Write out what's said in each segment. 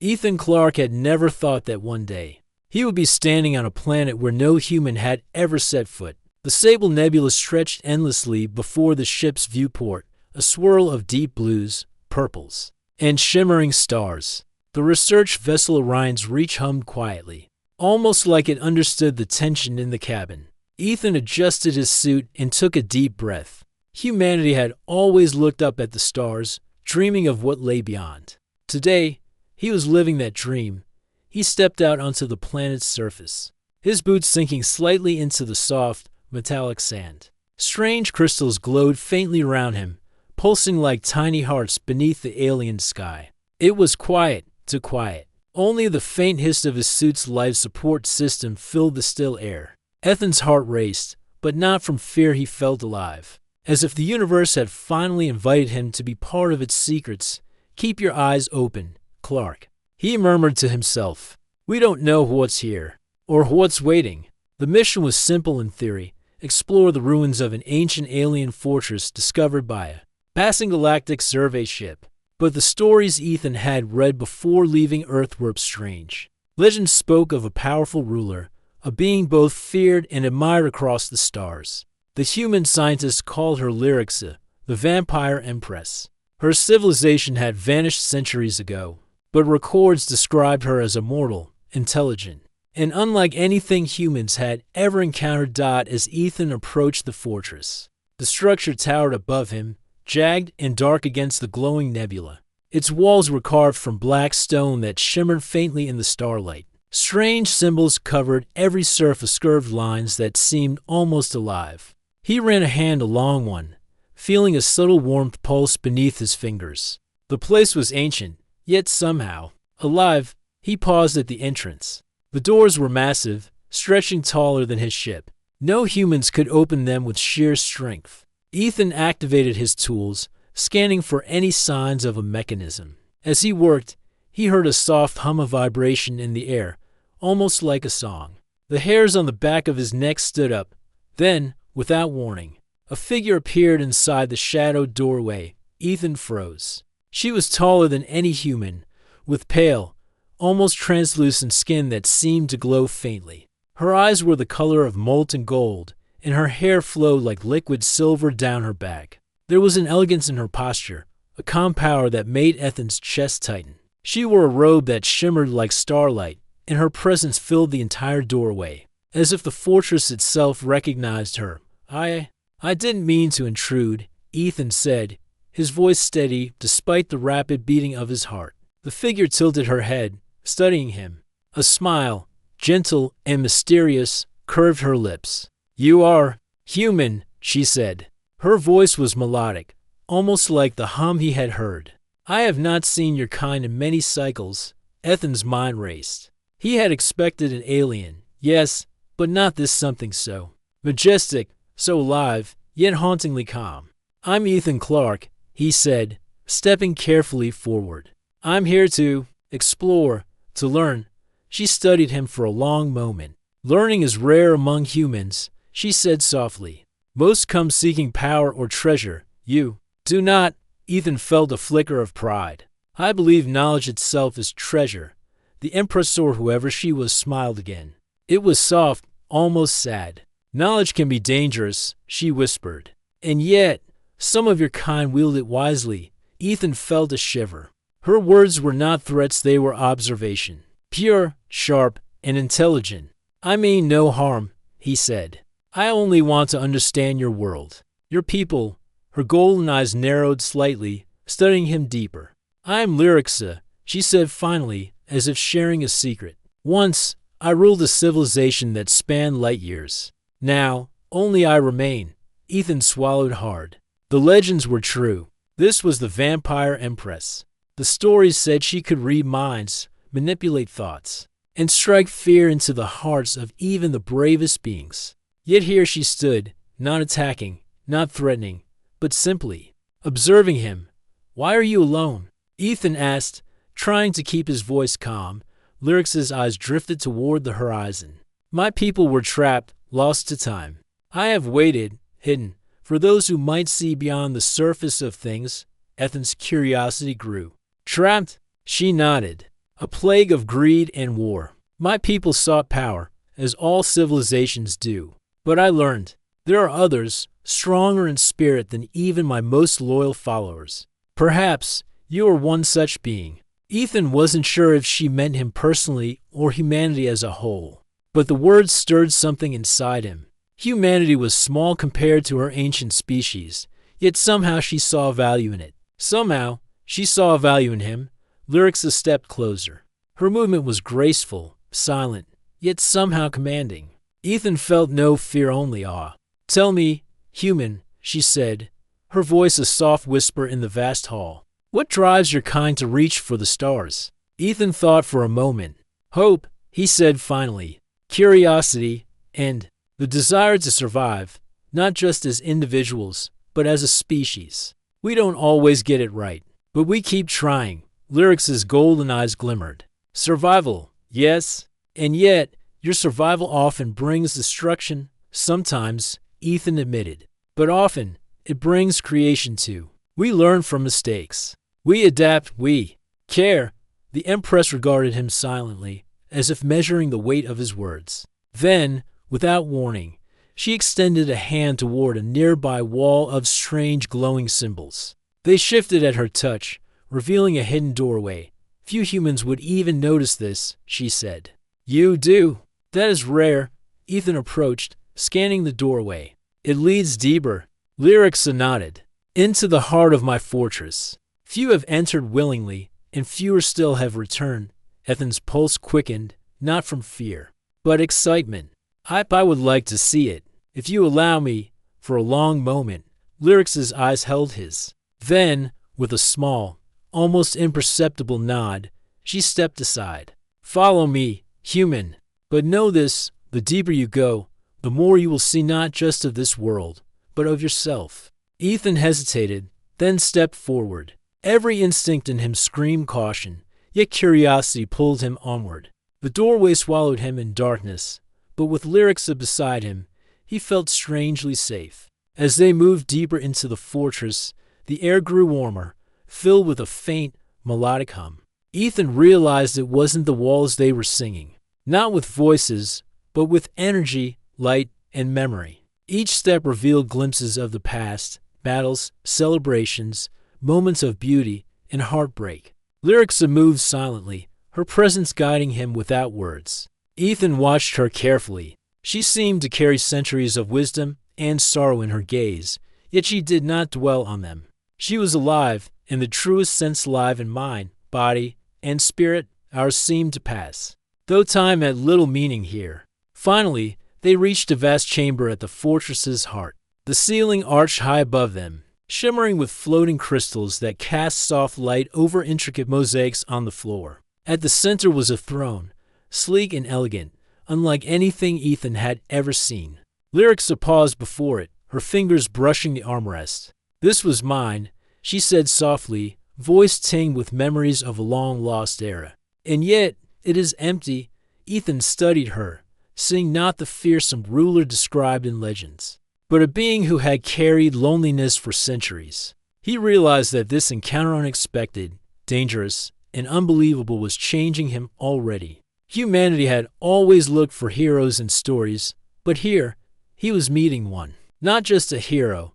Ethan Clarke had never thought that one day he would be standing on a planet where no human had ever set foot. The Sable Nebula stretched endlessly before the ship's viewport, a swirl of deep blues, purples, and shimmering stars. The research vessel Orion's reach hummed quietly, almost like it understood the tension in the cabin. Ethan adjusted his suit and took a deep breath. Humanity had always looked up at the stars, dreaming of what lay beyond. Today, he was living that dream. He stepped out onto the planet's surface, his boots sinking slightly into the soft, metallic sand. Strange crystals glowed faintly around him, pulsing like tiny hearts beneath the alien sky. It was quiet, too quiet. Only the faint hiss of his suit's life support system filled the still air. Ethan's heart raced, but not from fear. He felt alive, as if the universe had finally invited him to be part of its secrets. "Keep your eyes open, Clarke," he murmured to himself. "We don't know what's here, or what's waiting." The mission was simple in theory: explore the ruins of an ancient alien fortress discovered by a passing galactic survey ship. But the stories Ethan had read before leaving Earth were strange. Legend spoke of a powerful ruler, a being both feared and admired across the stars. The human scientists called her Lyrixa, the vampire Empress. Her civilization had vanished centuries ago, but records described her as immortal, intelligent, and unlike anything humans had ever encountered. As Ethan approached the fortress, the structure towered above him, jagged and dark against the glowing nebula. Its walls were carved from black stone that shimmered faintly in the starlight. Strange symbols covered every surface, curved lines that seemed almost alive. He ran a hand along one, feeling a subtle warmth pulse beneath his fingers. The place was ancient, yet somehow alive. He paused at the entrance. The doors were massive, stretching taller than his ship. No humans could open them with sheer strength. Ethan activated his tools, scanning for any signs of a mechanism. As he worked, he heard a soft hum of vibration in the air, almost like a song. The hairs on the back of his neck stood up. Then, without warning, a figure appeared inside the shadowed doorway. Ethan froze. She was taller than any human, with pale, almost translucent skin that seemed to glow faintly. Her eyes were the color of molten gold, and her hair flowed like liquid silver down her back. There was an elegance in her posture, a calm power that made Ethan's chest tighten. She wore a robe that shimmered like starlight, and her presence filled the entire doorway, as if the fortress itself recognized her. I didn't mean to intrude," Ethan said, his voice steady despite the rapid beating of his heart. The figure tilted her head, studying him. A smile, gentle and mysterious, curved her lips. "You are human," she said. Her voice was melodic, almost like the hum he had heard. "I have not seen your kind in many cycles." Ethan's mind raced. He had expected an alien, yes, but not this something so majestic, so alive, yet hauntingly calm. "I'm Ethan Clarke," he said, stepping carefully forward. "I'm here to explore, to learn." She studied him for a long moment. "Learning is rare among humans," she said softly. "Most come seeking power or treasure. You do not." Ethan felt a flicker of pride. "I believe knowledge itself is treasure." The Empress, or whoever she was, smiled again. It was soft, almost sad. "Knowledge can be dangerous," she whispered. "And yet, some of your kind wield it wisely." Ethan felt a shiver. Her words were not threats, they were observation. Pure, sharp, and intelligent. "I mean no harm," he said. "I only want to understand your world, your people." Her golden eyes narrowed slightly, studying him deeper. "I am Lyrixa," she said finally, as if sharing a secret. "Once, I ruled a civilization that spanned light years. Now, only I remain." Ethan swallowed hard. The legends were true. This was the vampire Empress. The stories said she could read minds, manipulate thoughts, and strike fear into the hearts of even the bravest beings. Yet here she stood, not attacking, not threatening, but simply observing him. "Why are you alone?" Ethan asked, trying to keep his voice calm. Lyrix's eyes drifted toward the horizon. "My people were trapped, lost to time. I have waited, hidden, for those who might see beyond the surface of things." Ethan's curiosity grew. "Trapped?" She nodded. a plague of greed and war. My people sought power, as all civilizations do. But I learned there are others, stronger in spirit than even my most loyal followers. Perhaps you are one such being. Ethan wasn't sure if she meant him personally or humanity as a whole. But the words stirred something inside him. Humanity was small compared to her ancient species, yet somehow she saw value in it. Somehow, she saw value in him. Lyrics stepped closer. Her movement was graceful, silent, yet somehow commanding. Ethan felt no fear, only awe. "Tell me, human," she said, her voice a soft whisper in the vast hall. "What drives your kind to reach for the stars?" Ethan thought for a moment. "Hope," he said finally. "Curiosity, and the desire to survive, not just as individuals, but as a species. We don't always get it right, but we keep trying." Lyrics' golden eyes glimmered. "Survival, yes, and yet your survival often brings destruction." "Sometimes," Ethan admitted, "but often it brings creation too. We learn from mistakes. We adapt, we care." The Empress regarded him silently, as if measuring the weight of his words. Then, without warning, she extended a hand toward a nearby wall of strange glowing symbols. They shifted at her touch, revealing a hidden doorway. "Few humans would even notice this," she said. "You do. That is rare." Ethan approached, scanning the doorway. "It leads deeper." Lyrics nodded. "Into the heart of my fortress. Few have entered willingly, and fewer still have returned." Ethan's pulse quickened, not from fear, but excitement. I would like to see it, if you allow me." For a long moment, Lyrics' eyes held his. Then, with a small, almost imperceptible nod, she stepped aside. "Follow me, human. But know this, the deeper you go, the more you will see not just of this world, but of yourself." Ethan hesitated, then stepped forward. Every instinct in him screamed caution, yet curiosity pulled him onward. The doorway swallowed him in darkness, but with Lyrics beside him, he felt strangely safe. As they moved deeper into the fortress, the air grew warmer, filled with a faint, melodic hum. Ethan realized it wasn't the walls they were singing, not with voices, but with energy, light, and memory. Each step revealed glimpses of the past, battles, celebrations, moments of beauty and heartbreak. Lyrics moved silently, her presence guiding him without words. Ethan watched her carefully. She seemed to carry centuries of wisdom and sorrow in her gaze, yet she did not dwell on them. She was alive, in the truest sense alive in mind, body, and spirit. Hours seemed to pass, though time had little meaning here. Finally, they reached a vast chamber at the fortress's heart. The ceiling arched high above them, shimmering with floating crystals that cast soft light over intricate mosaics on the floor. At the center was a throne, sleek and elegant, unlike anything Ethan had ever seen. Lyrics paused before it, her fingers brushing the armrest. "This was mine," she said softly, voice tinged with memories of a long-lost era. "And yet, it is empty." Ethan studied her, seeing not the fearsome ruler described in legends, but a being who had carried loneliness for centuries. He realized that this encounter, unexpected, dangerous, and unbelievable, was changing him already. Humanity had always looked for heroes in stories, but here, he was meeting one. Not just a hero,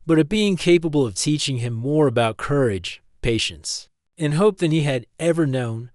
but a being capable of teaching him more about courage, patience, and hope than he had ever known.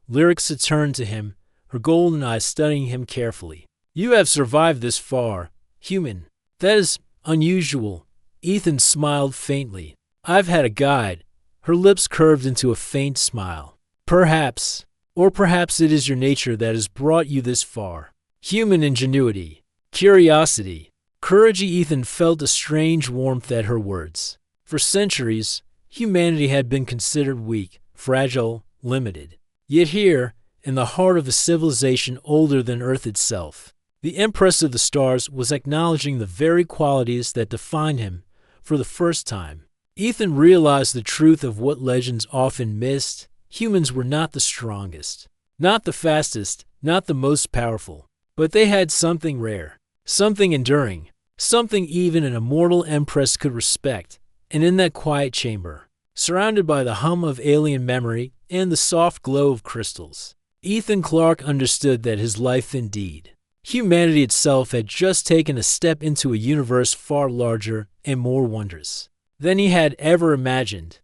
Lyrics turned to him, her golden eyes studying him carefully. "You have survived this far, human. That is unusual." Ethan smiled faintly. "I've had a guide." Her lips curved into a faint smile. "Perhaps, or perhaps it is your nature that has brought you this far. Human ingenuity, curiosity, courage." Ethan felt a strange warmth at her words. For centuries, humanity had been considered weak, fragile, limited. Yet here, in the heart of a civilization older than Earth itself, the Empress of the Stars was acknowledging the very qualities that defined him for the first time. Ethan realized the truth of what legends often missed. Humans were not the strongest, not the fastest, not the most powerful, but they had something rare, something enduring, something even an immortal Empress could respect. And in that quiet chamber, surrounded by the hum of alien memory and the soft glow of crystals. Ethan Clarke understood that his life, indeed, humanity itself, had just taken a step into a universe far larger and more wondrous than he had ever imagined.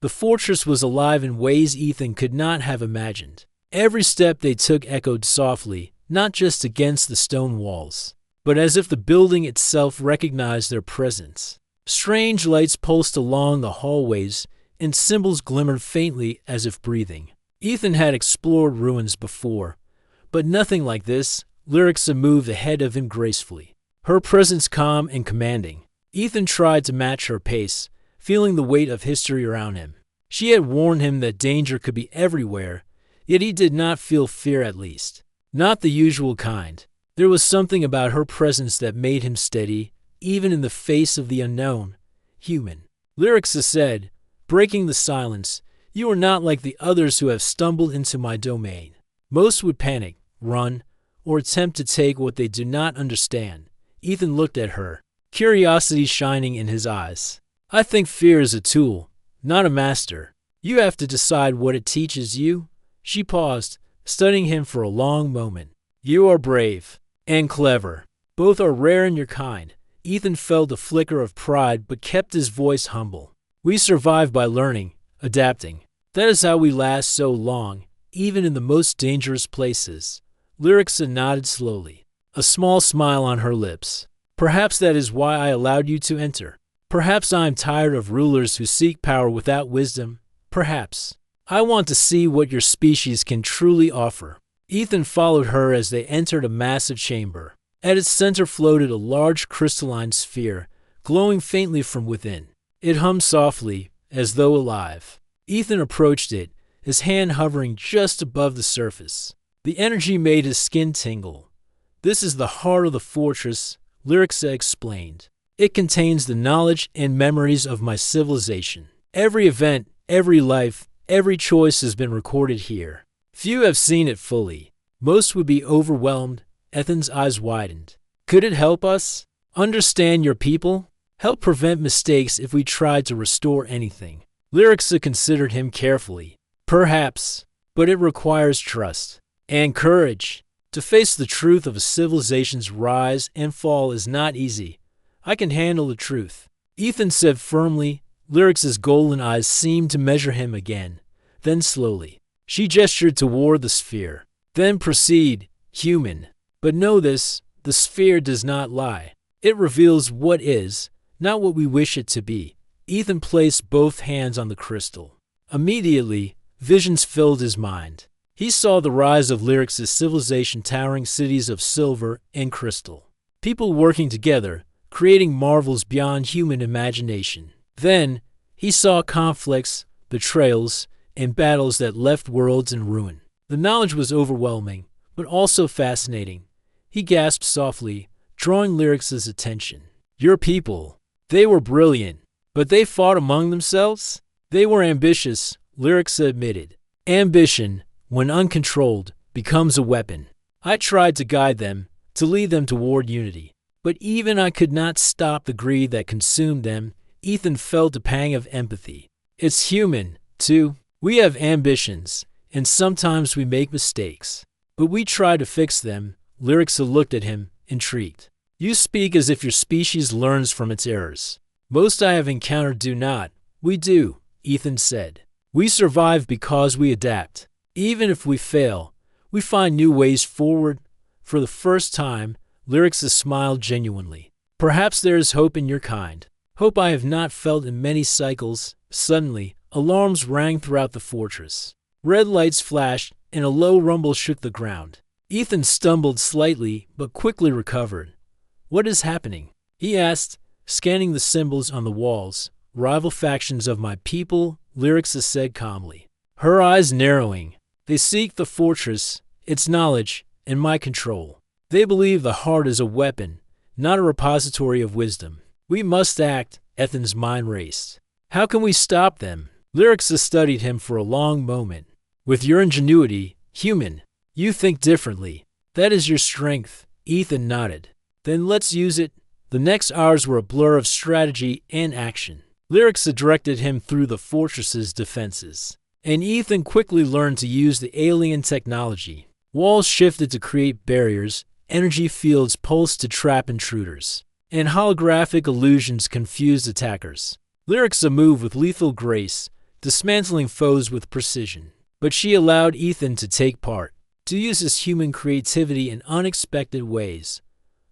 The fortress was alive in ways Ethan could not have imagined. Every step they took echoed softly, not just against the stone walls, but as if the building itself recognized their presence. Strange lights pulsed along the hallways, and symbols glimmered faintly as if breathing. Ethan had explored ruins before, but nothing like this. Lyrixa moved ahead of him gracefully, her presence calm and commanding. Ethan tried to match her pace, feeling the weight of history around him. She had warned him that danger could be everywhere, yet he did not feel fear, at least not the usual kind. There was something about her presence that made him steady, even in the face of the unknown. Human, Lyrixa said, breaking the silence. You are not like the others who have stumbled into my domain. Most would panic, run, or attempt to take what they do not understand. Ethan looked at her, curiosity shining in his eyes. I think fear is a tool, not a master. You have to decide what it teaches you. She paused, studying him for a long moment. You are brave and clever. Both are rare in your kind. Ethan felt a flicker of pride but kept his voice humble. We survive by learning, adapting. That is how we last so long, even in the most dangerous places. Lyrixa nodded slowly, a small smile on her lips. Perhaps that is why I allowed you to enter. Perhaps I am tired of rulers who seek power without wisdom. Perhaps I want to see what your species can truly offer. Ethan followed her as they entered a massive chamber. At its center floated a large crystalline sphere, glowing faintly from within. It hummed softly, as though alive. Ethan approached it, his hand hovering just above the surface. The energy made his skin tingle. This is the heart of the fortress, Lyrixa explained. It contains the knowledge and memories of my civilization. Every event, every life, every choice has been recorded here. Few have seen it fully. Most would be overwhelmed. Ethan's eyes widened. Could it help us understand your people? Help prevent mistakes if we tried to restore anything? Lyrixa considered him carefully. Perhaps, but it requires trust and courage. To face the truth of a civilization's rise and fall is not easy. I can handle the truth, Ethan said firmly. Lyrix's golden eyes seemed to measure him again. Then slowly, she gestured toward the sphere. Then proceed, human. But know this, the sphere does not lie. It reveals what is, not what we wish it to be. Ethan placed both hands on the crystal. Immediately, visions filled his mind. He saw the rise of Lyrix's civilization, towering cities of silver and crystal. People working together, creating marvels beyond human imagination. Then, he saw conflicts, betrayals, and battles that left worlds in ruin. The knowledge was overwhelming, but also fascinating. He gasped softly, drawing Lyrix's attention. Your people, they were brilliant, but they fought among themselves? They were ambitious, Lyrixa admitted. Ambition, when uncontrolled, becomes a weapon. I tried to guide them, to lead them toward unity. But even I could not stop the greed that consumed them. Ethan felt a pang of empathy. It's human, too. We have ambitions, and sometimes we make mistakes. But we try to fix them. Lyrixa looked at him, intrigued. You speak as if your species learns from its errors. Most I have encountered do not. We do, Ethan said. We survive because we adapt. Even if we fail, we find new ways forward. For the first time, Lyrixa smiled genuinely. Perhaps there is hope in your kind. Hope I have not felt in many cycles. Suddenly, alarms rang throughout the fortress. Red lights flashed, and a low rumble shook the ground. Ethan stumbled slightly, but quickly recovered. What is happening? He asked, scanning the symbols on the walls. Rival factions of my people, Lyrixa said calmly, her eyes narrowing. They seek the fortress, its knowledge, and my control. They believe the heart is a weapon, not a repository of wisdom. We must act, Ethan's mind raced. How can we stop them? Lyrixa studied him for a long moment. With your ingenuity, human, you think differently. That is your strength, Ethan nodded. Then let's use it. The next hours were a blur of strategy and action. Lyrixa directed him through the fortress's defenses. and Ethan quickly learned to use the alien technology. Walls shifted to create barriers, energy fields pulsed to trap intruders, and holographic illusions confused attackers. Lyrixa moved with lethal grace, dismantling foes with precision. But she allowed Ethan to take part, to use his human creativity in unexpected ways.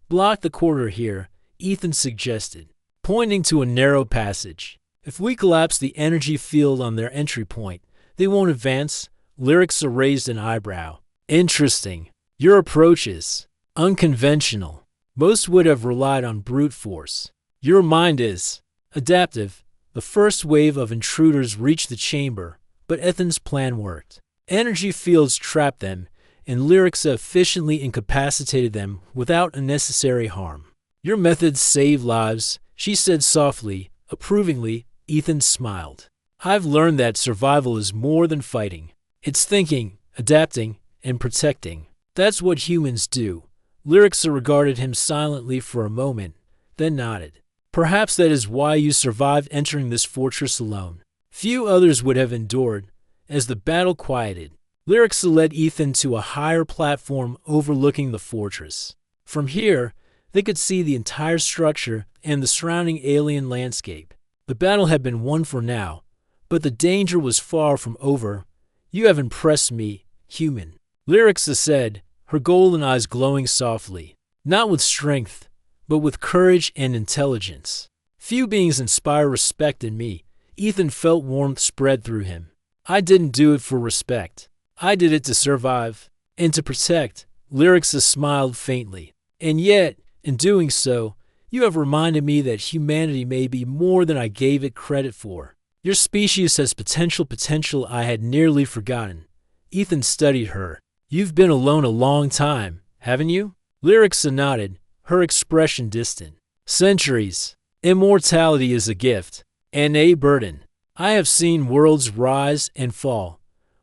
"Block the corridor here," Ethan suggested, pointing to a narrow passage. "If we collapse the energy field on their entry point, they won't advance." Lyrixa raised an eyebrow. "Interesting. Your approach is unconventional. Most would have relied on brute force. Your mind is adaptive." The first wave of intruders reached the chamber, but Ethan's plan worked. Energy fields trapped them, and Lyrixa efficiently incapacitated them without unnecessary harm. "Your methods save lives," she said softly. Approvingly, Ethan smiled. "I've learned that survival is more than fighting. It's thinking, adapting, and protecting. That's what humans do." Lyrixa regarded him silently for a moment, then nodded. "Perhaps that is why you survived entering this fortress alone. Few others would have endured." As the battle quieted, Lyrixa led Ethan to a higher platform overlooking the fortress. From here, they could see the entire structure and the surrounding alien landscape. The battle had been won for now, but the danger was far from over. "You have impressed me, human," Lyrixa said, her golden eyes glowing softly. "Not with strength, but with courage and intelligence. Few beings inspire respect in me." Ethan felt warmth spread through him. "I didn't do it for respect. I did it to survive and to protect." Lyrixa smiled faintly. "And yet, in doing so, you have reminded me that humanity may be more than I gave it credit for. Your species has potential I had nearly forgotten." Ethan studied her. "You've been alone a long time, haven't you?" Lyrixa nodded, her expression distant. "Centuries. Immortality is a gift, and a burden. I have seen worlds rise and fall,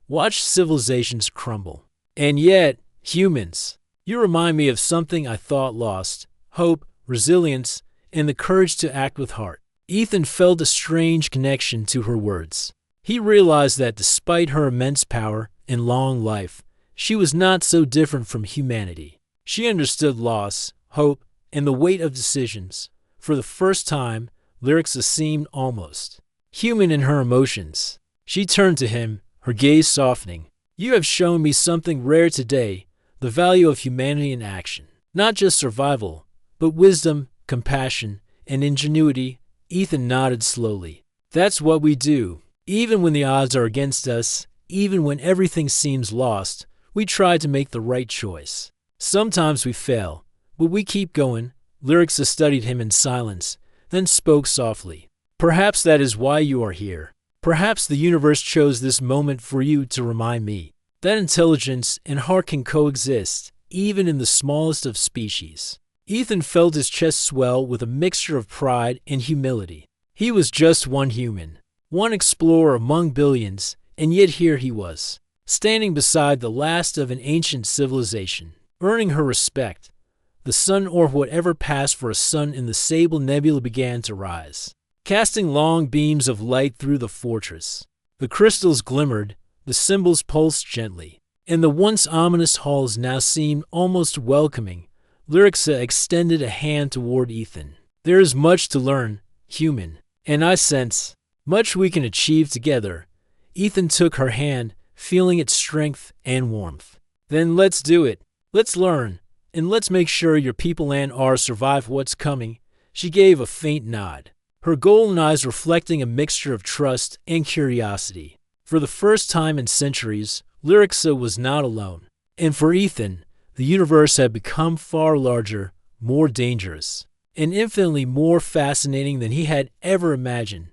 watched civilizations crumble. And yet, humans, you remind me of something I thought lost: hope, resilience, and the courage to act with heart." Ethan felt a strange connection to her words. He realized that despite her immense power and long life, she was not so different from humanity. She understood loss, hope, and the weight of decisions. For the first time, Lyrixa seemed almost human in her emotions. She turned to him, her gaze softening. "You have shown me something rare today, the value of humanity in action. Not just survival, but wisdom, compassion, and ingenuity." Ethan nodded slowly. "That's what we do. Even when the odds are against us, even when everything seems lost, we try to make the right choice. Sometimes we fail, but we keep going." Lyrixa studied him in silence, then spoke softly. "Perhaps that is why you are here. Perhaps the universe chose this moment for you to remind me that intelligence and heart can coexist, even in the smallest of species." Ethan felt his chest swell with a mixture of pride and humility. He was just one human, one explorer among billions, and yet here he was, standing beside the last of an ancient civilization, earning her respect. The sun, or whatever passed for a sun in the Sable Nebula, began to rise, casting long beams of light through the fortress. The crystals glimmered, the symbols pulsed gently, and the once ominous halls now seemed almost welcoming. Lyrixa extended a hand toward Ethan. "There is much to learn, human, and I sense much we can achieve together." Ethan took her hand, feeling its strength and warmth. "Then let's do it. Let's learn, and let's make sure your people and ours survive what's coming." She gave a faint nod, her golden eyes reflecting a mixture of trust and curiosity. For the first time in centuries, Lyrixa was not alone. And for Ethan, the universe had become far larger, more dangerous, and infinitely more fascinating than he had ever imagined.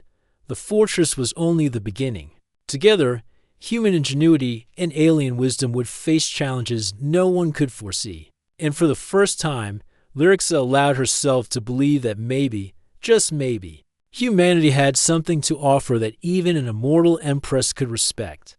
The fortress was only the beginning. Together, human ingenuity and alien wisdom would face challenges no one could foresee. And for the first time, Lyrixa allowed herself to believe that maybe, just maybe, humanity had something to offer that even an immortal Empress could respect.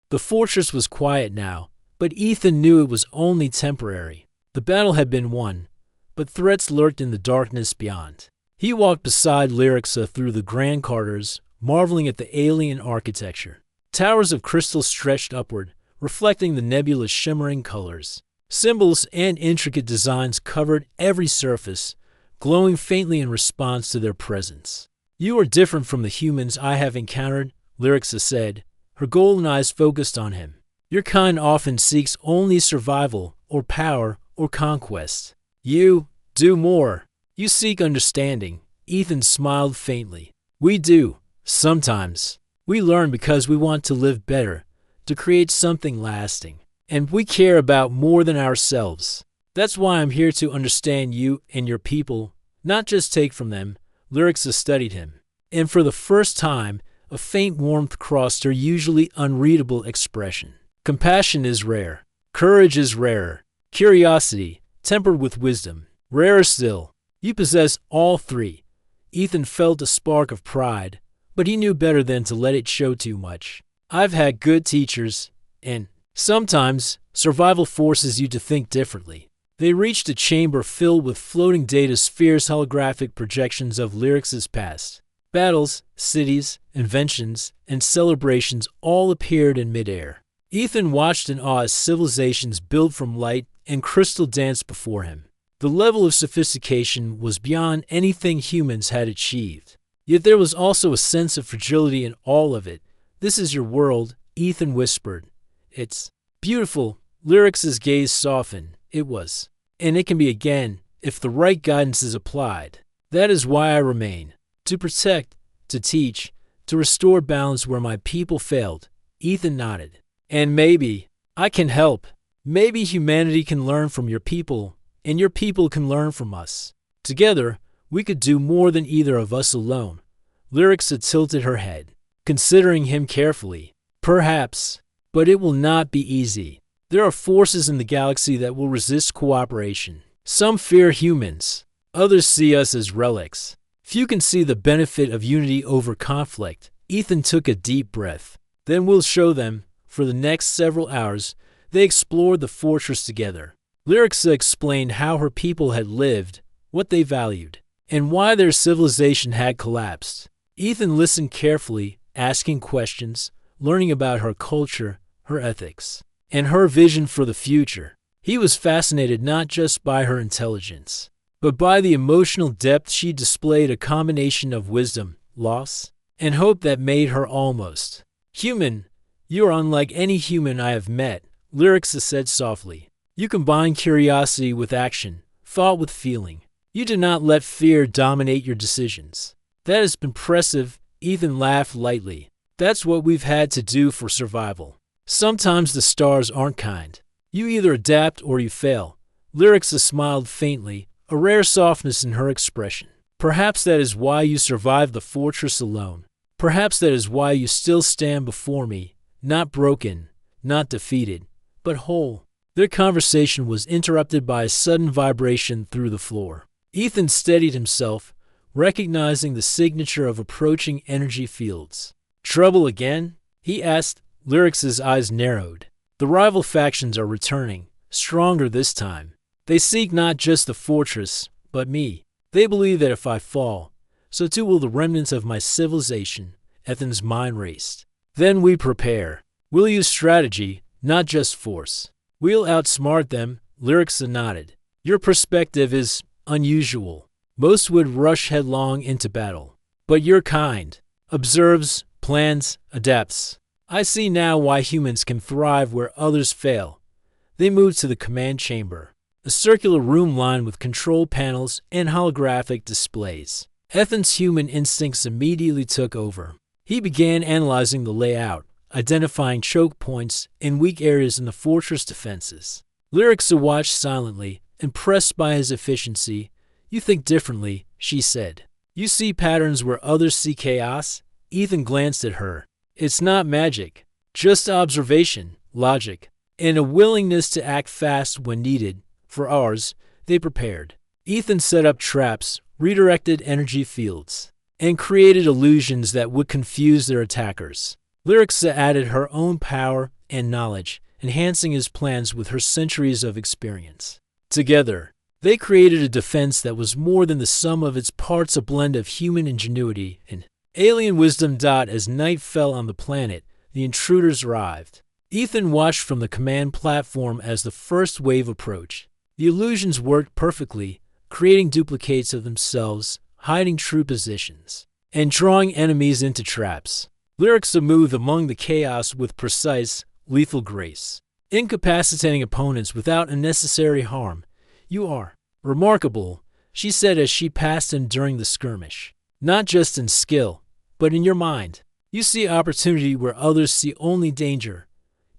The fortress was quiet now, but Ethan knew it was only temporary. The battle had been won, but threats lurked in the darkness beyond. He walked beside Lyrixa through the grand corridors, marveling at the alien architecture, Towers of crystal stretched upward, reflecting the nebula's shimmering colors. Symbols and intricate designs covered every surface, glowing faintly in response to their presence. "You are different from the humans I have encountered," Lyrixa said, her golden eyes focused on him. "Your kind often seeks only survival, or power, or conquest. You do more. You seek understanding." Ethan smiled faintly. "We do, sometimes. We learn because we want to live better, to create something lasting. And we care about more than ourselves. That's why I'm here to understand you and your people, not just take from them." Lyrixa studied him, and for the first time, a faint warmth crossed her usually unreadable expression. "Compassion is rare. Courage is rarer. Curiosity, tempered with wisdom, rarer still. You possess all three." Ethan felt a spark of pride, but he knew better than to let it show too much. "I've had good teachers, and sometimes survival forces you to think differently." They reached a chamber filled with floating data spheres, holographic projections of Lyrix's past. Battles, cities, inventions, and celebrations all appeared in midair. Ethan watched in awe as civilizations built from light and crystal danced before him. The level of sophistication was beyond anything humans had achieved. Yet there was also a sense of fragility in all of it. "This is your world," Ethan whispered. "It's beautiful." Lyrix's gaze softened. "It was. And it can be again, if the right guidance is applied. That is why I remain. To protect, to teach, to restore balance where my people failed." Ethan nodded. "And maybe I can help. Maybe humanity can learn from your people, and your people can learn from us. Together, we could do more than either of us alone." Lyrixa tilted her head, considering him carefully. "Perhaps, but it will not be easy. There are forces in the galaxy that will resist cooperation. Some fear humans. Others see us as relics. Few can see the benefit of unity over conflict." Ethan took a deep breath. "Then we'll show them." For the next several hours, they explored the fortress together. Lyrixa explained how her people had lived, what they valued, and why their civilization had collapsed. Ethan listened carefully, asking questions, learning about her culture, her ethics, and her vision for the future. He was fascinated not just by her intelligence, but by the emotional depth she displayed, a combination of wisdom, loss, and hope that made her almost human. "You are unlike any human I have met," Lyrixa said softly. "You combine curiosity with action, thought with feeling. You do not let fear dominate your decisions." "That is impressive," Ethan laughed lightly. "That's what we've had to do for survival. Sometimes the stars aren't kind. You either adapt or you fail." Lyrixa smiled faintly, a rare softness in her expression. "Perhaps that is why you survived the fortress alone. Perhaps that is why you still stand before me, not broken, not defeated, but whole." Their conversation was interrupted by a sudden vibration through the floor. Ethan steadied himself, recognizing the signature of approaching energy fields. "Trouble again?" he asked. Lyrix's eyes narrowed. "The rival factions are returning, stronger this time. They seek not just the fortress, but me. They believe that if I fall, so too will the remnants of my civilization." Ethan's mind raced. "Then we prepare. We'll use strategy, not just force. We'll outsmart them." Lyrixa nodded. "Your perspective is unusual. Most would rush headlong into battle. But your kind observes, plans, adapts. I see now why humans can thrive where others fail." They moved to the command chamber, a circular room lined with control panels and holographic displays. Ethan's human instincts immediately took over. He began analyzing the layout, identifying choke points and weak areas in the fortress defenses. Lyrixa watched silently, impressed by his efficiency. "You think differently," she said. "You see patterns where others see chaos." Ethan glanced at her. "It's not magic, just observation, logic, and a willingness to act fast when needed." For ours, they prepared. Ethan set up traps, redirected energy fields, and created illusions that would confuse their attackers. Lyrixa added her own power and knowledge, enhancing his plans with her centuries of experience. Together, they created a defense that was more than the sum of its parts, a blend of human ingenuity and alien wisdom. As night fell on the planet, the intruders arrived. Ethan watched from the command platform as the first wave approached. The illusions worked perfectly, creating duplicates of themselves, hiding true positions, and drawing enemies into traps. Lyrixa moved among the chaos with precise, lethal grace, incapacitating opponents without unnecessary harm. "You are remarkable," she said as she passed him during the skirmish. "Not just in skill, but in your mind. You see opportunity where others see only danger."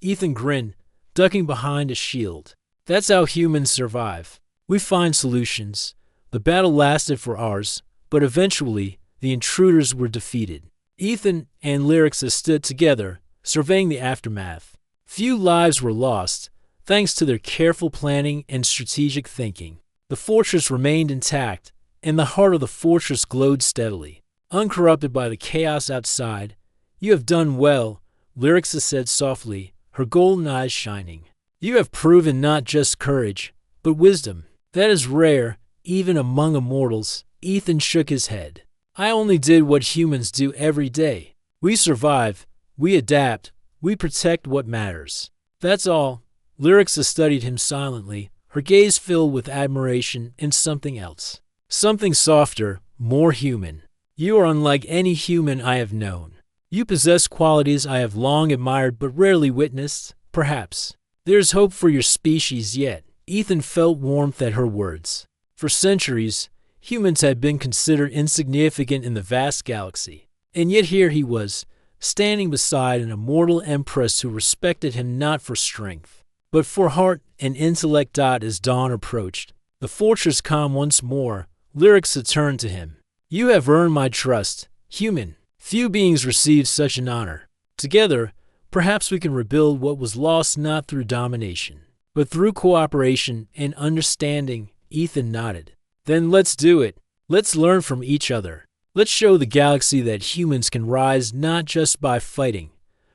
Ethan grinned, ducking behind a shield. "That's how humans survive. We find solutions." The battle lasted for hours, but eventually, the intruders were defeated. Ethan and Lyrixa stood together, surveying the aftermath. Few lives were lost, thanks to their careful planning and strategic thinking. The fortress remained intact, and the heart of the fortress glowed steadily, uncorrupted by the chaos outside. "You have done well," Lyrixa said softly, her golden eyes shining. "You have proven not just courage, but wisdom. That is rare, even among immortals." Ethan shook his head. "I only did what humans do every day. We survive, we adapt, we protect what matters. That's all." Lyrixa studied him silently, her gaze filled with admiration and something else. Something softer, more human. "You are unlike any human I have known. You possess qualities I have long admired but rarely witnessed. Perhaps there's hope for your species yet." Ethan felt warmth at her words. For centuries, humans had been considered insignificant in the vast galaxy. And yet here he was, standing beside an immortal Empress who respected him not for strength, but for heart and intellect. As dawn approached, the fortress calm once more, Lyrixa turned to him. "You have earned my trust, human. Few beings receive such an honor. Together, perhaps we can rebuild what was lost not through domination, but through cooperation and understanding." Ethan nodded. "Then let's do it. Let's learn from each other. Let's show the galaxy that humans can rise not just by fighting,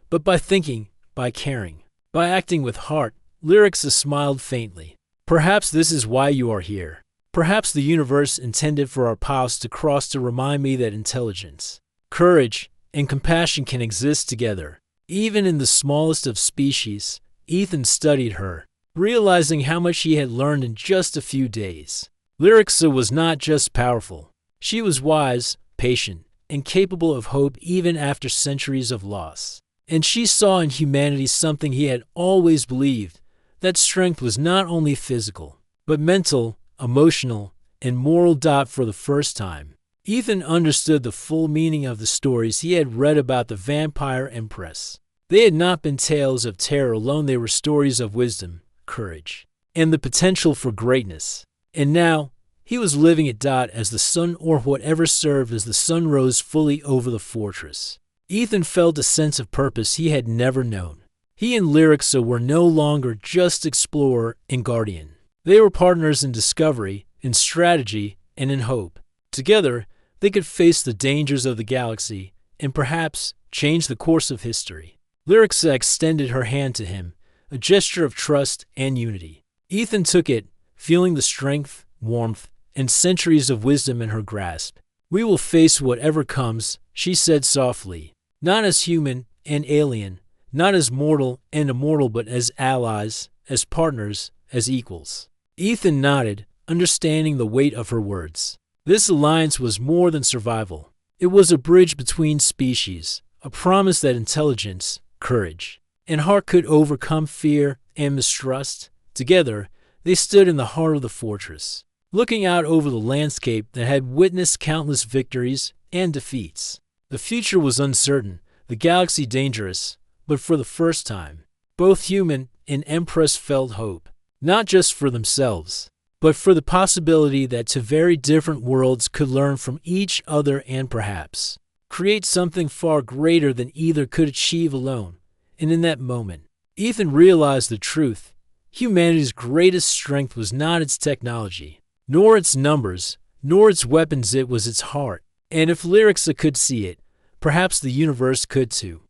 but by thinking, by caring, by acting with heart." Lyrixa smiled faintly. "Perhaps this is why you are here. Perhaps the universe intended for our paths to cross to remind me that intelligence, courage, and compassion can exist together, even in the smallest of species." Ethan studied her, realizing how much he had learned in just a few days. Lyrixa was not just powerful. She was wise, patient, and capable of hope even after centuries of loss. And she saw in humanity something he had always believed, that strength was not only physical, but mental, emotional, and moral. For the first time, Ethan understood the full meaning of the stories he had read about the vampire Empress. They had not been tales of terror alone, they were stories of wisdom, courage, and the potential for greatness. And now, he was living it. As the sun, or whatever served as the sun, rose fully over the fortress, Ethan felt a sense of purpose he had never known. He and Lyrixa were no longer just explorer and guardian. They were partners in discovery, in strategy, and in hope. Together, they could face the dangers of the galaxy and perhaps change the course of history. Lyrixa extended her hand to him, a gesture of trust and unity. Ethan took it, feeling the strength, warmth, and centuries of wisdom in her grasp. "We will face whatever comes," she said softly, "not as human and alien, not as mortal and immortal, but as allies, as partners, as equals." Ethan nodded, understanding the weight of her words. This alliance was more than survival. It was a bridge between species, a promise that intelligence, courage, and heart could overcome fear and mistrust. Together, they stood in the heart of the fortress, looking out over the landscape that had witnessed countless victories and defeats. The future was uncertain, the galaxy dangerous, but for the first time, both human and Empress felt hope, not just for themselves, but for the possibility that two very different worlds could learn from each other and perhaps create something far greater than either could achieve alone. And in that moment, Ethan realized the truth. Humanity's greatest strength was not its technology, nor its numbers, nor its weapons. It was its heart. And if Lyrixa could see it, perhaps the universe could too.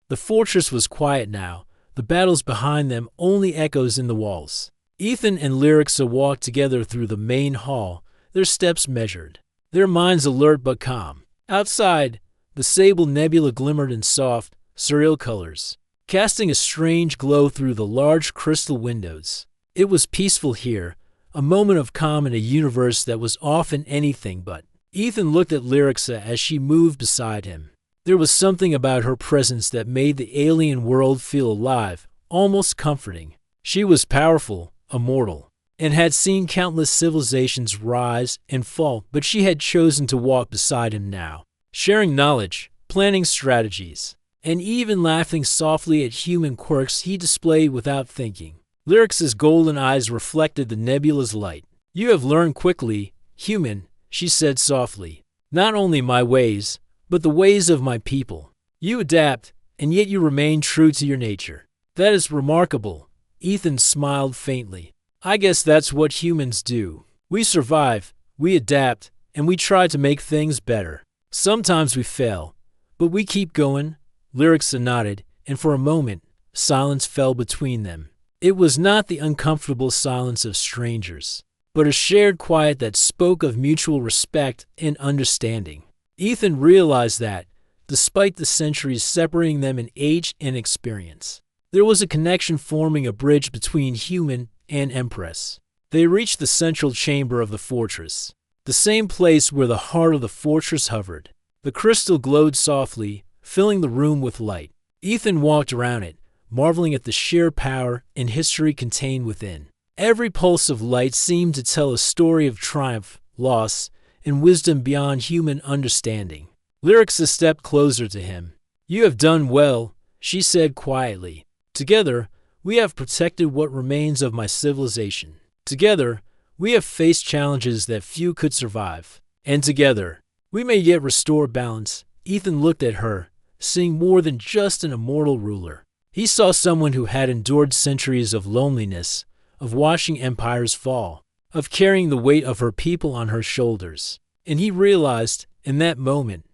The fortress was quiet now, the battles behind them only echoes in the walls. Ethan and Lyrixa walked together through the main hall, their steps measured, their minds alert but calm. Outside, the sable nebula glimmered in soft, surreal colors, casting a strange glow through the large crystal windows. It was peaceful here, a moment of calm in a universe that was often anything but. Ethan looked at Lyrixa as she moved beside him. There was something about her presence that made the alien world feel alive, almost comforting. She was powerful, immortal, and had seen countless civilizations rise and fall, but she had chosen to walk beside him now, sharing knowledge, planning strategies, and even laughing softly at human quirks he displayed without thinking. Lyrix's golden eyes reflected the nebula's light. "You have learned quickly, human," she said softly. "Not only my ways, but the ways of my people. You adapt, and yet you remain true to your nature. That is remarkable." Ethan smiled faintly. "I guess that's what humans do. We survive, we adapt, and we try to make things better. Sometimes we fail, but we keep going." Lyrixa nodded, and for a moment, silence fell between them. It was not the uncomfortable silence of strangers, but a shared quiet that spoke of mutual respect and understanding. Ethan realized that, despite the centuries separating them in age and experience, there was a connection forming a bridge between human and Empress. They reached the central chamber of the fortress, the same place where the heart of the fortress hovered. The crystal glowed softly, filling the room with light. Ethan walked around it, marveling at the sheer power and history contained within. Every pulse of light seemed to tell a story of triumph, loss, and wisdom beyond human understanding. Lyrixa stepped closer to him. "You have done well," she said quietly. "Together, we have protected what remains of my civilization. Together, we have faced challenges that few could survive. And together, we may yet restore balance." Ethan looked at her, seeing more than just an immortal ruler. He saw someone who had endured centuries of loneliness, of watching empires fall, of carrying the weight of her people on her shoulders. And he realized, in that moment,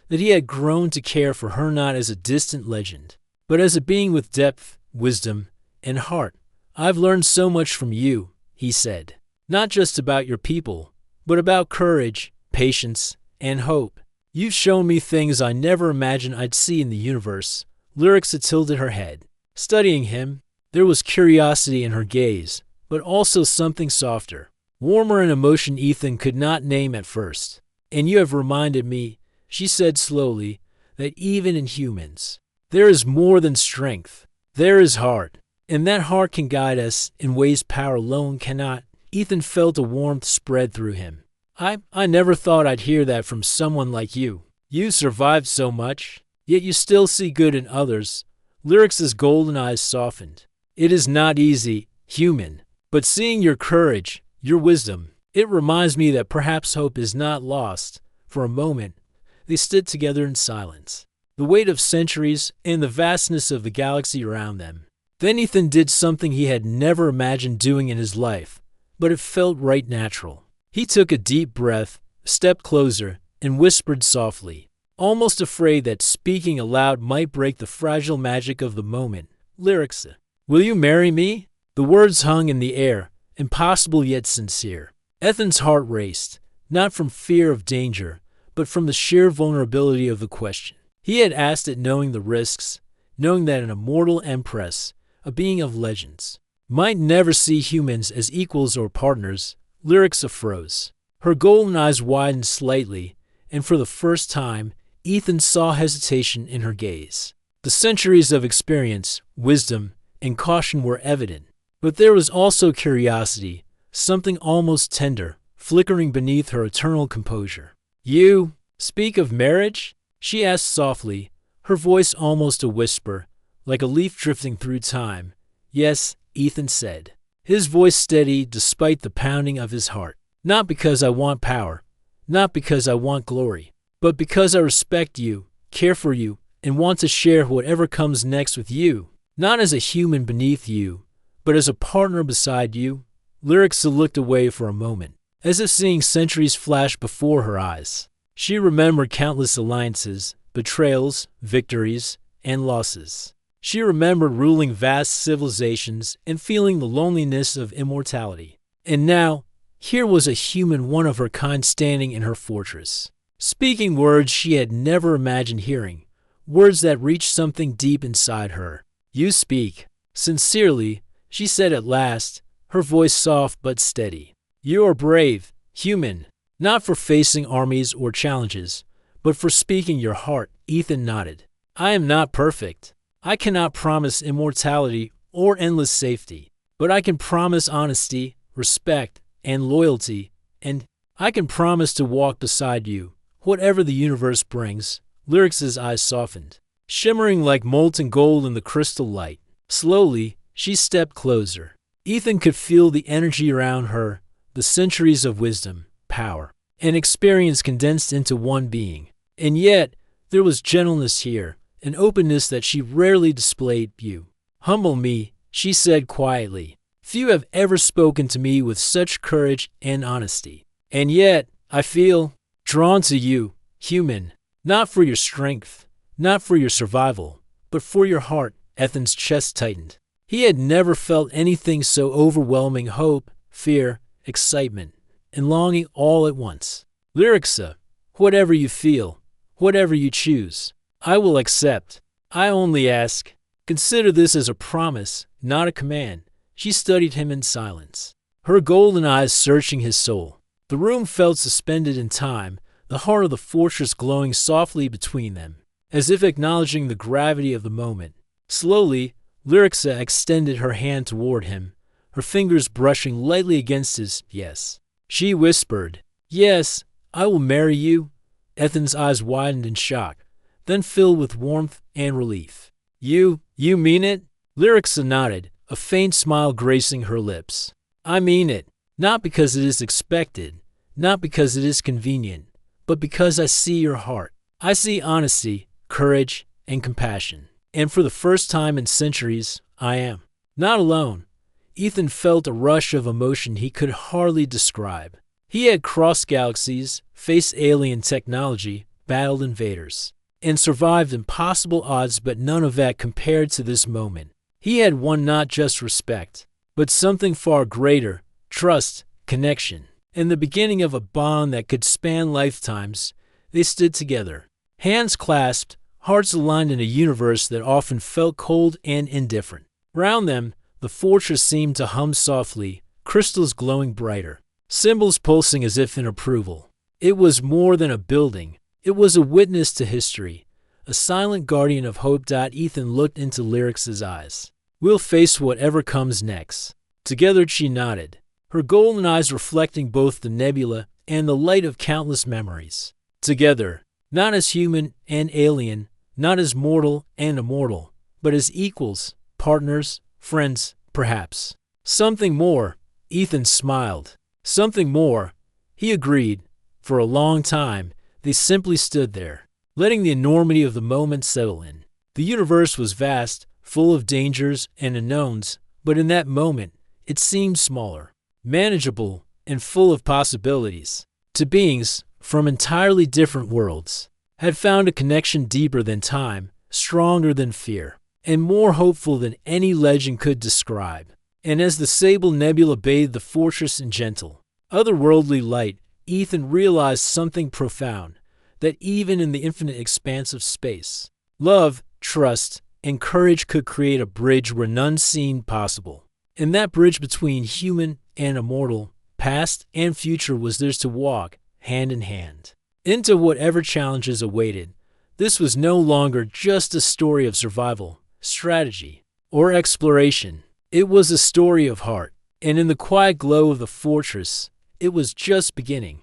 that he had grown to care for her not as a distant legend, but as a being with depth, wisdom, and heart. "I've learned so much from you," he said. "Not just about your people, but about courage, patience, and hope. You've shown me things I never imagined I'd see in the universe." Lyrixa tilted her head. Studying him, there was curiosity in her gaze, but also something softer, warmer in emotion Ethan could not name at first. "And you have reminded me," she said slowly, "that even in humans, there is more than strength. There is heart, and that heart can guide us in ways power alone cannot." Ethan felt a warmth spread through him. I never thought I'd hear that from someone like you. You survived so much, yet you still see good in others." Lyrix's golden eyes softened. "It is not easy, human, but seeing your courage, your wisdom, it reminds me that perhaps hope is not lost." For a moment, they stood together in silence, the weight of centuries and the vastness of the galaxy around them. Then Ethan did something he had never imagined doing in his life, but it felt right natural. He took a deep breath, stepped closer, and whispered softly, almost afraid that speaking aloud might break the fragile magic of the moment. "Lyrixa, will you marry me?" The words hung in the air, impossible yet sincere. Ethan's heart raced, not from fear of danger, but from the sheer vulnerability of the question. He had asked it knowing the risks, knowing that an immortal Empress, a being of legends, might never see humans as equals or partners. Lyrixa froze. Her golden eyes widened slightly, and for the first time, Ethan saw hesitation in her gaze. The centuries of experience, wisdom, and caution were evident, but there was also curiosity, something almost tender, flickering beneath her eternal composure. "You speak of marriage?" she asked softly, her voice almost a whisper, like a leaf drifting through time. "Yes," Ethan said, his voice steady despite the pounding of his heart. "Not because I want power, not because I want glory, but because I respect you, care for you, and want to share whatever comes next with you. Not as a human beneath you, but as a partner beside you." Lyrixa looked away for a moment, as if seeing centuries flash before her eyes. She remembered countless alliances, betrayals, victories, and losses. She remembered ruling vast civilizations and feeling the loneliness of immortality. And now, here was a human one of her kind standing in her fortress, speaking words she had never imagined hearing, words that reached something deep inside her. "You speak sincerely," she said at last, her voice soft but steady. "You are brave, human, not for facing armies or challenges, but for speaking your heart." Ethan nodded. "I am not perfect. I cannot promise immortality or endless safety, but I can promise honesty, respect, and loyalty, and I can promise to walk beside you, whatever the universe brings." Lyric's eyes softened, shimmering like molten gold in the crystal light. Slowly, she stepped closer. Ethan could feel the energy around her, the centuries of wisdom, power, and experience condensed into one being. And yet, there was gentleness here, an openness that she rarely displayed. "You humble me," she said quietly. "Few have ever spoken to me with such courage and honesty. And yet, I feel drawn to you, human, not for your strength, not for your survival, but for your heart." Ethan's chest tightened. He had never felt anything so overwhelming: hope, fear, excitement, and longing all at once. "Lyrixa, whatever you feel, whatever you choose, I will accept. I only ask, consider this as a promise, not a command." She studied him in silence, her golden eyes searching his soul. The room felt suspended in time, the heart of the fortress glowing softly between them, as if acknowledging the gravity of the moment. Slowly, Lyrixa extended her hand toward him, her fingers brushing lightly against his. "Yes," she whispered. "Yes, I will marry you." Ethan's eyes widened in shock, then filled with warmth and relief. You mean it?" Lyrixa nodded, a faint smile gracing her lips. "I mean it, not because it is expected, not because it is convenient, but because I see your heart. I see honesty, courage, and compassion. And for the first time in centuries, I am not alone." Ethan felt a rush of emotion he could hardly describe. He had crossed galaxies, faced alien technology, battled invaders, and survived impossible odds, but none of that compared to this moment. He had won not just respect, but something far greater: trust, connection, and the beginning of a bond that could span lifetimes. They stood together, hands clasped, hearts aligned in a universe that often felt cold and indifferent. Round them, the fortress seemed to hum softly, crystals glowing brighter, symbols pulsing as if in approval. It was more than a building. It was a witness to history, a silent guardian of hope. Ethan looked into Lyric's eyes. "We'll face whatever comes next." Together she nodded, her golden eyes reflecting both the nebula and the light of countless memories. Together, not as human and alien, not as mortal and immortal, but as equals, partners, friends, perhaps something more. Ethan smiled. "Something more," he agreed. For a long time, they simply stood there, letting the enormity of the moment settle in. The universe was vast, full of dangers and unknowns, but in that moment, it seemed smaller, manageable, and full of possibilities. Two beings from entirely different worlds had found a connection deeper than time, stronger than fear, and more hopeful than any legend could describe. And as the sable nebula bathed the fortress in gentle, otherworldly light, Ethan realized something profound: that even in the infinite expanse of space, love, trust, and courage could create a bridge where none seemed possible. And that bridge between human and immortal, past and future, was theirs to walk, hand in hand, into whatever challenges awaited. This was no longer just a story of survival, strategy, or exploration. It was a story of heart, and in the quiet glow of the fortress, it was just beginning.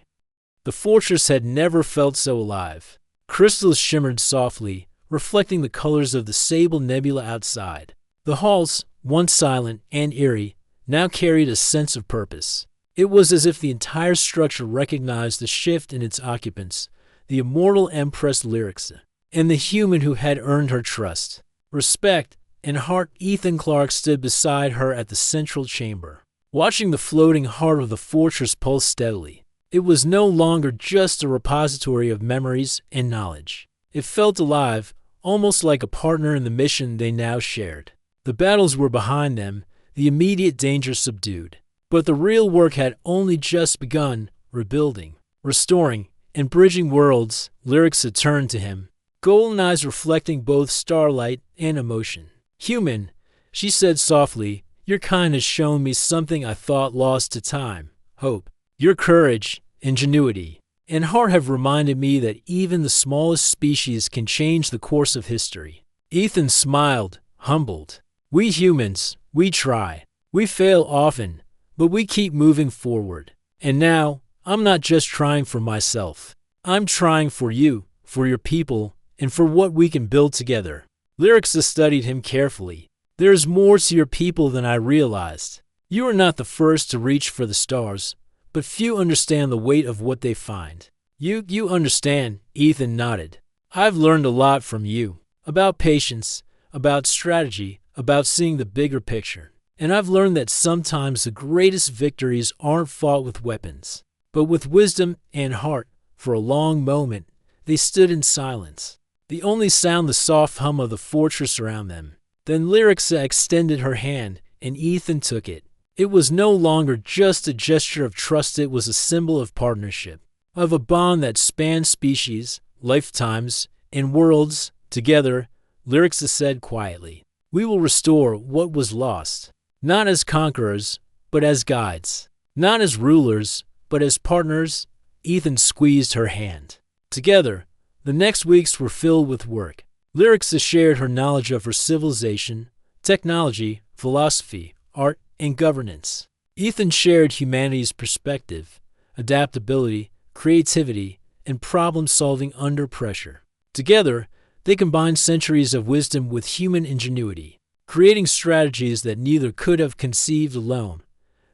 The fortress had never felt so alive. Crystals shimmered softly, reflecting the colors of the sable nebula outside. The halls, once silent and eerie, now carried a sense of purpose. It was as if the entire structure recognized the shift in its occupants, the immortal Empress Lyrixa, and the human who had earned her trust, respect, and heart. Ethan Clarke stood beside her at the central chamber, watching the floating heart of the fortress pulse steadily. It was no longer just a repository of memories and knowledge. It felt alive, almost like a partner in the mission they now shared. The battles were behind them, the immediate danger subdued. But the real work had only just begun: rebuilding, restoring, and bridging worlds. Lyrixa turned to him. golden eyes reflecting both starlight and emotion. Human, she said softly, your kind has shown me something I thought lost to time, hope. Your courage, ingenuity, and heart have reminded me that even the smallest species can change the course of history. Ethan smiled, humbled. We humans, we try. We fail often, but we keep moving forward. And now, I'm not just trying for myself. I'm trying for you, for your people, and for what we can build together. Lyrixa studied him carefully. There is more to your people than I realized. You are not the first to reach for the stars, but few understand the weight of what they find. You understand, Ethan nodded. I've learned a lot from you. About patience, about strategy, about seeing the bigger picture. And I've learned that sometimes the greatest victories aren't fought with weapons, but with wisdom and heart. For a long moment, they stood in silence. The only sound the soft hum of the fortress around them. Then Lyrixa extended her hand, and Ethan took it. It was no longer just a gesture of trust, it was a symbol of partnership, of a bond that spanned species, lifetimes, and worlds. Together, Lyrixa said quietly, we will restore what was lost, not as conquerors, but as guides, not as rulers, but as partners. Ethan squeezed her hand. Together, the next weeks were filled with work. Lyrixa shared her knowledge of her civilization, technology, philosophy, art, and governance. Ethan shared humanity's perspective, adaptability, creativity, and problem-solving under pressure. Together, they combined centuries of wisdom with human ingenuity, creating strategies that neither could have conceived alone.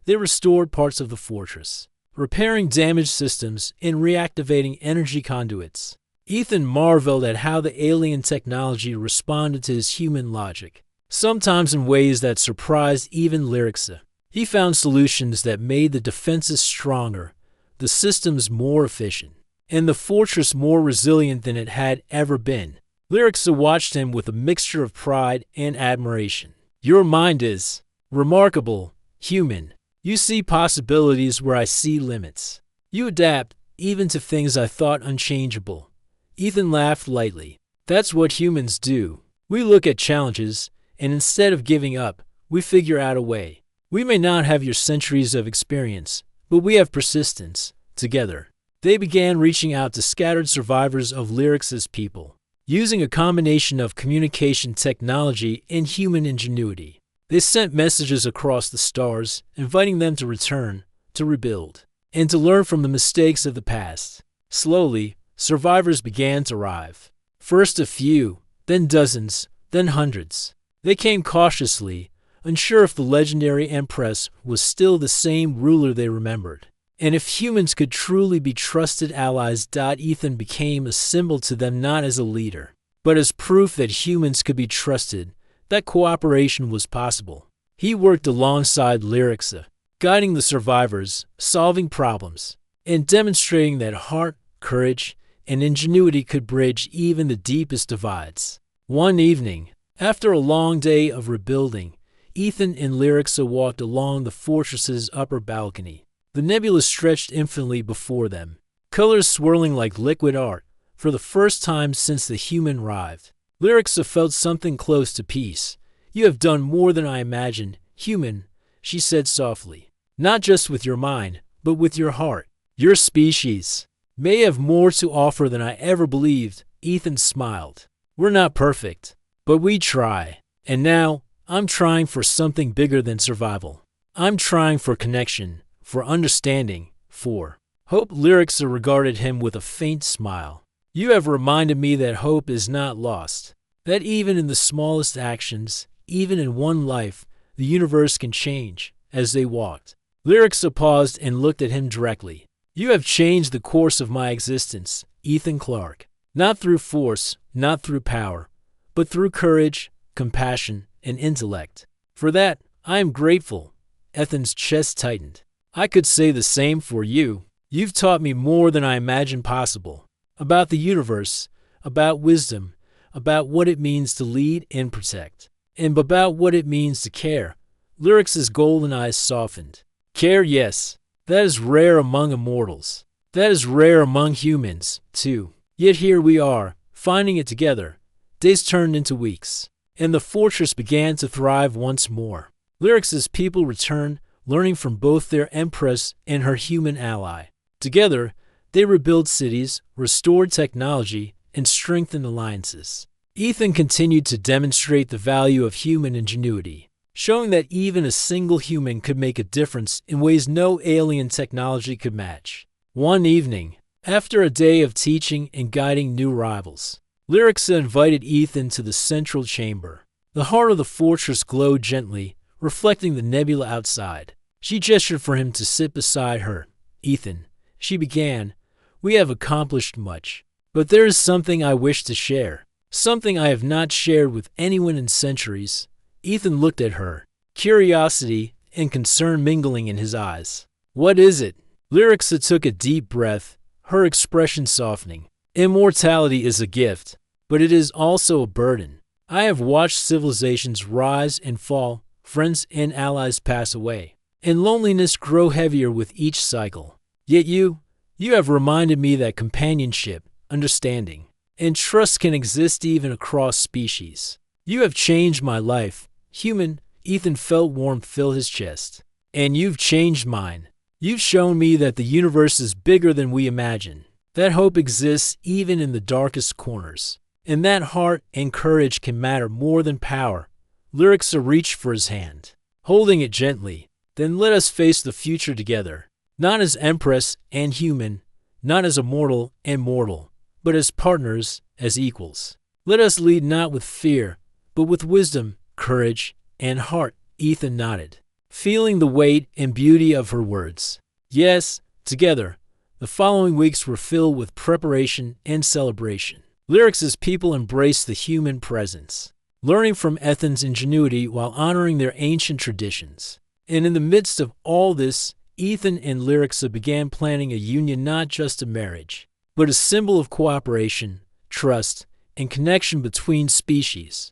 They restored parts of the fortress, repairing damaged systems, and reactivating energy conduits. Ethan marveled at how the alien technology responded to his human logic, sometimes in ways that surprised even Lyrixa. He found solutions that made the defenses stronger, the systems more efficient, and the fortress more resilient than it had ever been. Lyrixa watched him with a mixture of pride and admiration. Your mind is remarkable, human. You see possibilities where I see limits. You adapt, even to things I thought unchangeable. Ethan laughed lightly. That's what humans do. We look at challenges, and instead of giving up, we figure out a way. We may not have your centuries of experience, but we have persistence. Together, they began reaching out to scattered survivors of Lyrixa's people, using a combination of communication technology and human ingenuity. They sent messages across the stars, inviting them to return, to rebuild, and to learn from the mistakes of the past. Slowly, survivors began to arrive. First a few, then dozens, then hundreds. They came cautiously, unsure if the legendary Empress was still the same ruler they remembered, and if humans could truly be trusted allies. Ethan became a symbol to them, not as a leader, but as proof that humans could be trusted, that cooperation was possible. He worked alongside Lyrixa, guiding the survivors, solving problems, and demonstrating that heart, courage, and ingenuity could bridge even the deepest divides. One evening, after a long day of rebuilding, Ethan and Lyrixa walked along the fortress's upper balcony. The nebula stretched infinitely before them, colors swirling like liquid art, for the first time since the human arrived. Lyrixa felt something close to peace. You have done more than I imagined, human, she said softly. Not just with your mind, but with your heart. Your species may have more to offer than I ever believed. Ethan smiled. We're not perfect, but we try. And now, I'm trying for something bigger than survival. I'm trying for connection, for understanding, for hope. Lyrixa regarded him with a faint smile. You have reminded me that hope is not lost, that even in the smallest actions, even in one life, the universe can change. As they walked, Lyrixa paused and looked at him directly. You have changed the course of my existence, Ethan Clark. Not through force, not through power, but through courage, compassion, and intellect. For that, I am grateful. Ethan's chest tightened. I could say the same for you. You've taught me more than I imagined possible. About the universe, about wisdom, about what it means to lead and protect, and about what it means to care. Lyrix's golden eyes softened. Care, yes. That is rare among immortals. That is rare among humans, too. Yet here we are, Finding it together, days turned into weeks, and the fortress began to thrive once more. Lyric's people returned, learning from both their Empress and her human ally. Together, they rebuilt cities, restored technology, and strengthened alliances. Ethan continued to demonstrate the value of human ingenuity, showing that even a single human could make a difference in ways no alien technology could match. One evening, after a day of teaching and guiding new rivals, Lyrixa invited Ethan to the central chamber. The heart of the fortress glowed gently, reflecting the nebula outside. She gestured for him to sit beside her. "Ethan," she began, "we have accomplished much, but there is something I wish to share, something I have not shared with anyone in centuries." Ethan looked at her, curiosity and concern mingling in his eyes. "What is it?" Lyrixa took a deep breath, her expression softening. "Immortality is a gift, but it is also a burden. I have watched civilizations rise and fall, friends and allies pass away, and loneliness grow heavier with each cycle. Yet you have reminded me that companionship, understanding, and trust can exist even across species. You have changed my life, human." Ethan felt warmth fill his chest. "And you've changed mine. You've shown me that the universe is bigger than we imagine, that hope exists even in the darkest corners, and that heart and courage can matter more than power." Lyrixa reached for his hand, holding it gently. "Then let us face the future together, not as Empress and human, not as immortal and mortal, but as partners, as equals. Let us lead not with fear, but with wisdom, courage, and heart." Ethan nodded, feeling the weight and beauty of her words. Yes, together. The following weeks were filled with preparation and celebration. Lyric's people embraced the human presence, learning from Ethan's ingenuity while honoring their ancient traditions. And in the midst of all this, Ethan and Lyrixa began planning a union, not just a marriage, but a symbol of cooperation, trust, and connection between species.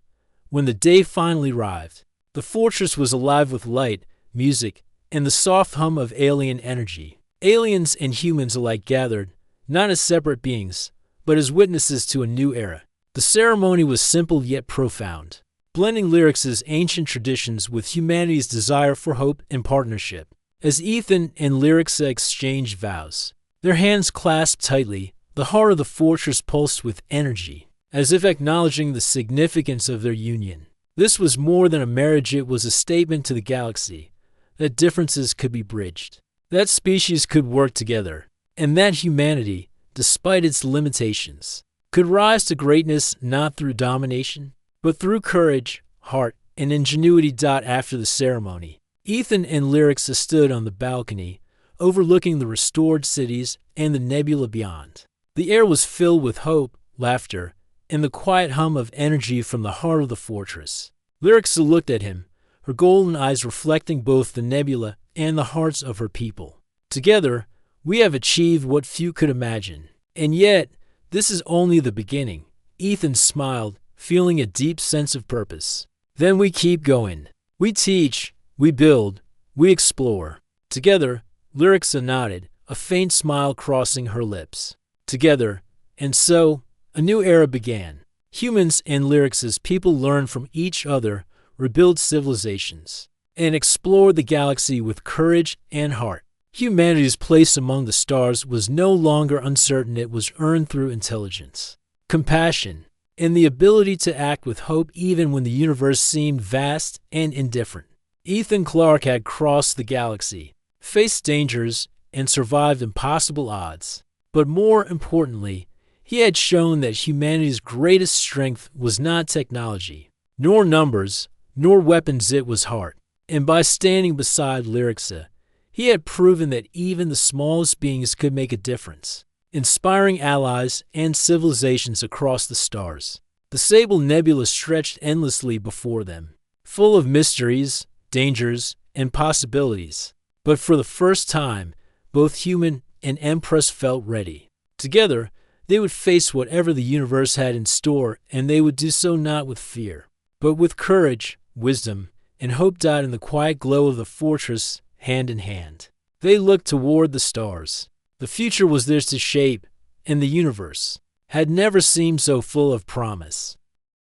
When the day finally arrived, the fortress was alive with light, music, and the soft hum of alien energy. Aliens and humans alike gathered, not as separate beings, but as witnesses to a new era. The ceremony was simple yet profound, blending Lyric's ancient traditions with humanity's desire for hope and partnership. As Ethan and Lyrixa exchanged vows, their hands clasped tightly, the heart of the fortress pulsed with energy, as if acknowledging the significance of their union. This was more than a marriage, it was a statement to the galaxy that differences could be bridged, that species could work together, and that humanity, despite its limitations, could rise to greatness not through domination, but through courage, heart, and ingenuity. After the ceremony, Ethan and Lyrixa stood on the balcony, overlooking the restored cities and the nebula beyond. The air was filled with hope, laughter, and the quiet hum of energy from the heart of the fortress. Lyrixa looked at him, her golden eyes reflecting both the nebula and the hearts of her people. "Together, we have achieved what few could imagine. And yet, this is only the beginning." Ethan smiled, feeling a deep sense of purpose. "Then we keep going. We teach, we build, we explore." Together, Lyrixa nodded, a faint smile crossing her lips. Together, and so, a new era began. Humans and Lyric's people learned from each other, rebuilt civilizations, and explored the galaxy with courage and heart. Humanity's place among the stars was no longer uncertain, it was earned through intelligence, compassion, and the ability to act with hope even when the universe seemed vast and indifferent. Ethan Clarke had crossed the galaxy, faced dangers, and survived impossible odds. But more importantly, he had shown that humanity's greatest strength was not technology, nor numbers, nor weapons, it was heart. And by standing beside Lyrixa, he had proven that even the smallest beings could make a difference, inspiring allies and civilizations across the stars. The Sable Nebula stretched endlessly before them, full of mysteries, dangers, and possibilities. But for the first time, both human and Empress felt ready. Together, they would face whatever the universe had in store, and they would do so not with fear, but with courage, wisdom, and hope. In the quiet glow of the fortress, hand in hand, they looked toward the stars. The future was theirs to shape, and the universe, had never seemed so full of promise.